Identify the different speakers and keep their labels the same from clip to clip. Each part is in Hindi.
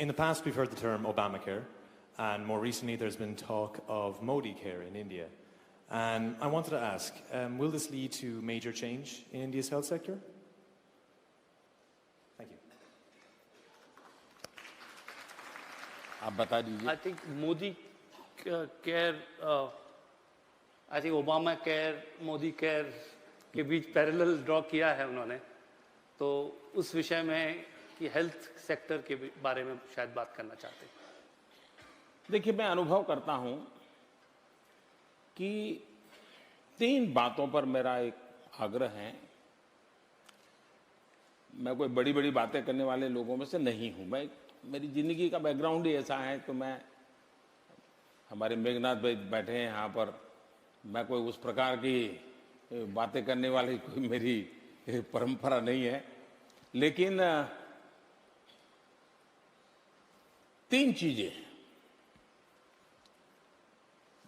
Speaker 1: In the past, we've heard the term Obamacare, and more recently, there's been talk of Modi Care in India. And I wanted to ask, will this lead to major change in India's health sector? Thank you.
Speaker 2: आप बता दीजिए।
Speaker 3: I think Modi Care, I think Obama Care, Modi Care के बीच पैरेलल ड्रॉ किया है उन्होंने, तो उस विषय में कि हेल्थ सेक्टर के बारे में शायद बात करना चाहते हैं।
Speaker 2: देखिए, मैं अनुभव करता हूं कि 3 बातों पर मेरा एक आग्रह है। मैं कोई बड़ी बड़ी बातें करने वाले लोगों में से नहीं हूं। मेरी जिंदगी का बैकग्राउंड ही ऐसा है, तो मैं, हमारे मेघनाथ भाई बैठे हैं यहाँ पर, मैं कोई उस प्रकार की बातें करने वाली कोई मेरी परंपरा नहीं है। लेकिन 3 चीजें,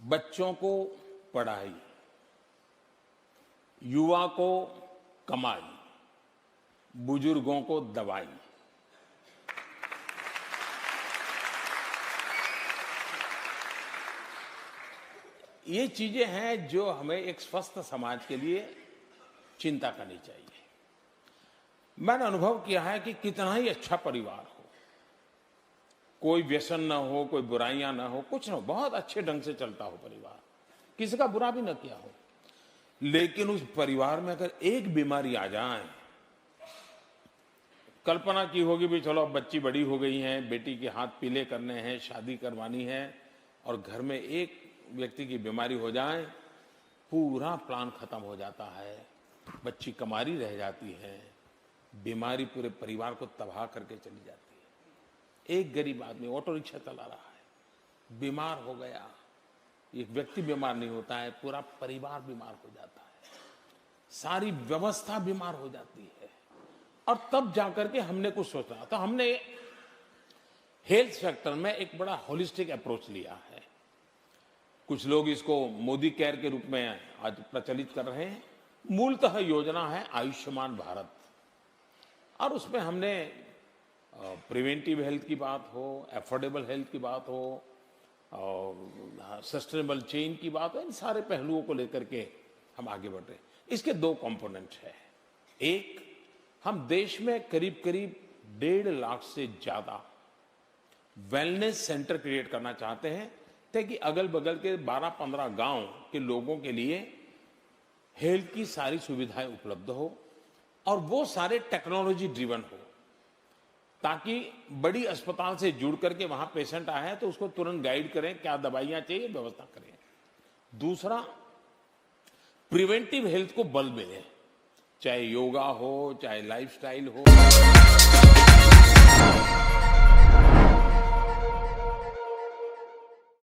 Speaker 2: बच्चों को पढ़ाई, युवा को कमाई, बुजुर्गों को दवाई, ये चीजें हैं जो हमें एक स्वस्थ समाज के लिए चिंता करनी चाहिए। मैंने अनुभव किया है कि कितना ही अच्छा परिवार हो, कोई व्यसन ना हो, कोई बुराइयां ना हो, कुछ ना हो, बहुत अच्छे ढंग से चलता हो परिवार, किसी का बुरा भी ना किया हो, लेकिन उस परिवार में अगर एक बीमारी आ जाए, कल्पना की होगी भी चलो अब बच्ची बड़ी हो गई है, बेटी के हाथ पीले करने हैं, शादी करवानी है, और घर में एक व्यक्ति की बीमारी हो जाए, पूरा प्लान खत्म हो जाता है, बच्ची कमारी रह जाती है, बीमारी पूरे परिवार को तबाह करके चली जाती है। एक गरीब आदमी ऑटो रिक्शा चला रहा है, बीमार हो गया, एक व्यक्ति बीमार नहीं होता है, पूरा परिवार बीमार हो जाता है, सारी व्यवस्था बीमार हो जाती है। और तब जाकर के हमने कुछ सोचा, तो हमने हेल्थ सेक्टर में एक बड़ा होलिस्टिक अप्रोच लिया है। कुछ लोग इसको मोदी केयर के रूप में आज प्रचलित कर रहे हैं। मूलतः योजना है आयुष्मान भारत, और उसमें हमने प्रिवेंटिव हेल्थ की बात हो, अफोर्डेबल हेल्थ की बात हो, और सस्टेनेबल चेन की बात हो, इन सारे पहलुओं को लेकर के हम आगे बढ़ रहे हैं। इसके 2 कंपोनेंट है। एक, हम देश में करीब करीब 1.5 लाख से ज्यादा वेलनेस सेंटर क्रिएट करना चाहते हैं, ताकि अगल बगल के 12-15 गांव के लोगों के लिए हेल्थ की सारी सुविधाएं उपलब्ध हो, और वो सारे टेक्नोलॉजी ड्रिवन हो, ताकि बड़ी अस्पताल से जुड़ करके वहां पेशेंट आए तो उसको तुरंत गाइड करें, क्या दवाइयां चाहिए, व्यवस्था करें। दूसरा, प्रिवेंटिव हेल्थ को बल मिले, चाहे योगा हो, चाहे लाइफस्टाइल हो।